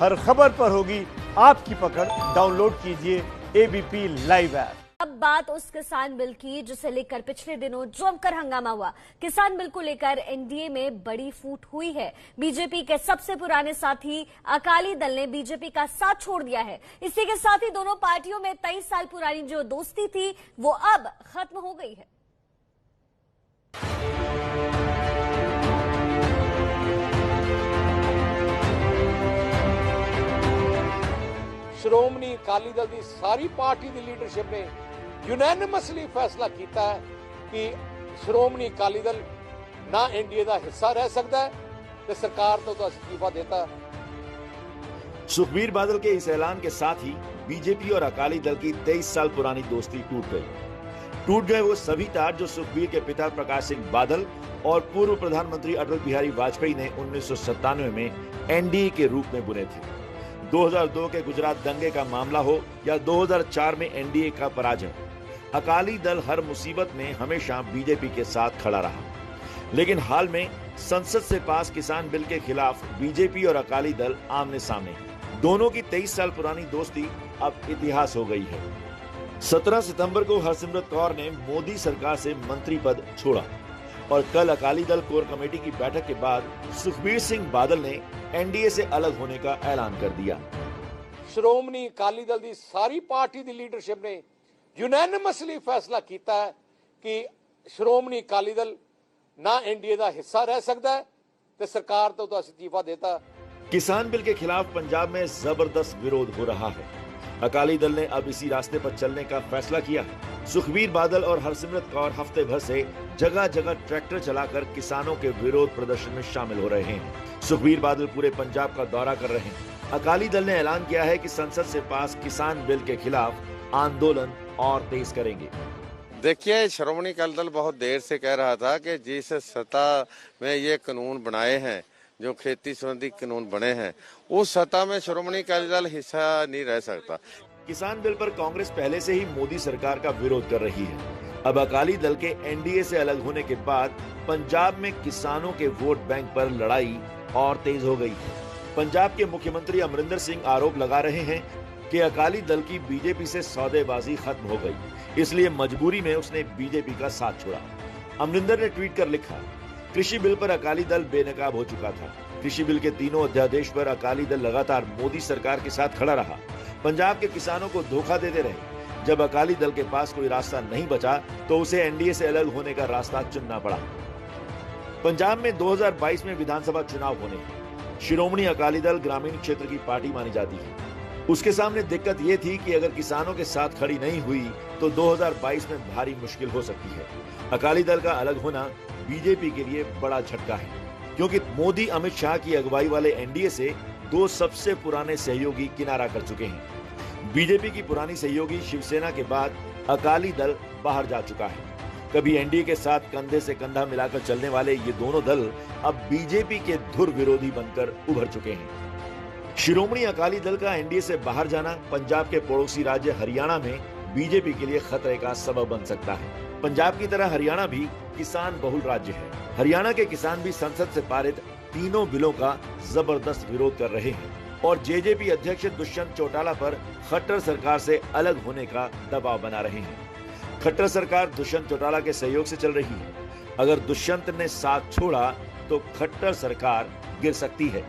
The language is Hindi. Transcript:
हर खबर पर होगी आपकी पकड़। डाउनलोड कीजिए एबीपी लाइव ऐप। अब बात उस किसान बिल की जिसे लेकर पिछले दिनों जमकर हंगामा हुआ। किसान बिल को लेकर एनडीए में बड़ी फूट हुई है। बीजेपी के सबसे पुराने साथी अकाली दल ने बीजेपी का साथ छोड़ दिया है। इसी के साथ ही दोनों पार्टियों में 23 साल पुरानी जो दोस्ती थी वो अब खत्म हो गई है। ਸ਼੍ਰੋਮਣੀ ਅਕਾਲੀ ਦਲ ਦੀ ਸਾਰੀ ਪਾਰਟੀ ਦੀ ਲੀਡਰਸ਼ਿਪ ਨੇ ਯੂਨੈਨਿਮਸਲੀ ਫੈਸਲਾ ਕੀਤਾ ਹੈ ਕਿ ਸ਼੍ਰੋਮਣੀ ਅਕਾਲੀ ਦਲ ਨਾ ਐਨਡੀਏ ਦਾ ਹਿੱਸਾ ਰਹਿ ਸਕਦਾ ਹੈ ਤੇ सरकार तो इस्तीफा देता है। सुखबीर बादल के इस ऐलान के साथ ही बीजेपी और अकाली दल की 23 साल पुरानी दोस्ती टूट गए वो सभी तार जो सुखबीर के पिता प्रकाश सिंह बादल और पूर्व प्रधानमंत्री अटल बिहारी वाजपेयी ने 1997 में एनडीए के रूप में बुने थे। 2002 के गुजरात दंगे का मामला हो या 2004 में एनडीए का पराजय, अकाली दल हर मुसीबत में हमेशा बीजेपी के साथ खड़ा रहा। लेकिन हाल में संसद से पास किसान बिल के खिलाफ बीजेपी और अकाली दल आमने सामने हैं। दोनों की 23 साल पुरानी दोस्ती अब इतिहास हो गई है। 17 सितंबर को हरसिमरत कौर ने मोदी सरकार से मंत्री पद छोड़ा और कल अकाली दल कोर कमेटी की बैठक के बाद सुखबीर सिंह बादल ने एनडीए से अलग होने का ऐलान कर दिया। ਸ਼੍ਰੋਮਣੀ ਅਕਾਲੀ ਦਲ ਦੀ ਸਾਰੀ ਪਾਰਟੀ ਦੀ ਲੀਡਰਸ਼ਿਪ ਨੇ ਯੂਨੈਨਿਮਸਲੀ ਫੈਸਲਾ ਕੀਤਾ ਹੈ ਕਿ ਸ਼੍ਰੋਮਣੀ ਅਕਾਲੀ ਦਲ ना एनडीए का हिस्सा रह सकता है तो सरकार तो इस्तीफा देता। किसान बिल के खिलाफ पंजाब में जबरदस्त विरोध हो रहा है। अकाली दल ने अब इसी रास्ते पर चलने का फैसला किया है। सुखबीर बादल और हरसिमरत कौर हफ्ते भर से जगह जगह ट्रैक्टर चलाकर किसानों के विरोध प्रदर्शन में शामिल हो रहे हैं। सुखबीर बादल पूरे पंजाब का दौरा कर रहे हैं। अकाली दल ने ऐलान किया है कि संसद से पास किसान बिल के खिलाफ आंदोलन और तेज करेंगे। देखिए, श्रोमणी अकाली दल बहुत देर से कह रहा था कि जिस सत्ता में ये कानून बनाए हैं, जो खेती संबंधी कानून बने हैं, उस सत्ता में श्रोमणी अकाली दल हिस्सा नहीं रह सकता। किसान बिल पर कांग्रेस पहले से ही मोदी सरकार का विरोध कर रही है। अब अकाली दल के एनडीए से अलग होने के बाद पंजाब में किसानों के वोट बैंक पर लड़ाई और तेज हो गई है। पंजाब के मुख्यमंत्री अमरिंदर सिंह आरोप लगा रहे हैं कि अकाली दल की बीजेपी से सौदेबाजी खत्म हो गई, इसलिए मजबूरी में उसने बीजेपी का साथ छोड़ा। अमरिंदर ने ट्वीट कर लिखा, कृषि बिल पर अकाली दल बेनकाब हो चुका था। कृषि बिल के तीनों अध्यादेश पर अकाली दल लगातार मोदी सरकार के साथ खड़ा रहा। पंजाब के किसानों को धोखा देते रहे। जब अकाली दल के पास कोई रास्ता नहीं बचा तो उसे एनडीए से अलग होने का रास्ता चुनना पड़ा। पंजाब में 2022 में विधानसभा चुनाव होने हैं। शिरोमणी अकाली दल ग्रामीण क्षेत्र की पार्टी मानी जाती है। उसके सामने दिक्कत ये थी कि अगर किसानों के साथ खड़ी नहीं हुई तो 2022 में भारी मुश्किल हो सकती है। अकाली दल का अलग होना बीजेपी के लिए बड़ा झटका है, क्योंकि मोदी अमित शाह की अगुवाई वाले एनडीए से दो सबसे पुराने सहयोगी किनारा कर चुके हैं। बीजेपी की पुरानी सहयोगी शिवसेना के बाद अकाली दल बाहर जा चुका है। कभी एनडीए के साथ कंधे से कंधा मिलाकर चलने वाले ये दोनों दल अब बीजेपी के धुर विरोधी बनकर उभर चुके हैं। शिरोमणी अकाली दल का एनडीए से बाहर जाना पंजाब के पड़ोसी राज्य हरियाणा में बीजेपी के लिए खतरे का सबब बन सकता है। पंजाब की तरह हरियाणा भी किसान बहुल राज्य है। हरियाणा के किसान भी संसद से पारित तीनों बिलों का जबरदस्त विरोध कर रहे हैं और जेजेपी अध्यक्ष दुष्यंत चौटाला पर खट्टर सरकार से अलग होने का दबाव बना रहे हैं। खट्टर सरकार दुष्यंत चौटाला के सहयोग से चल रही है। अगर दुष्यंत ने साथ छोड़ा तो खट्टर सरकार गिर सकती है।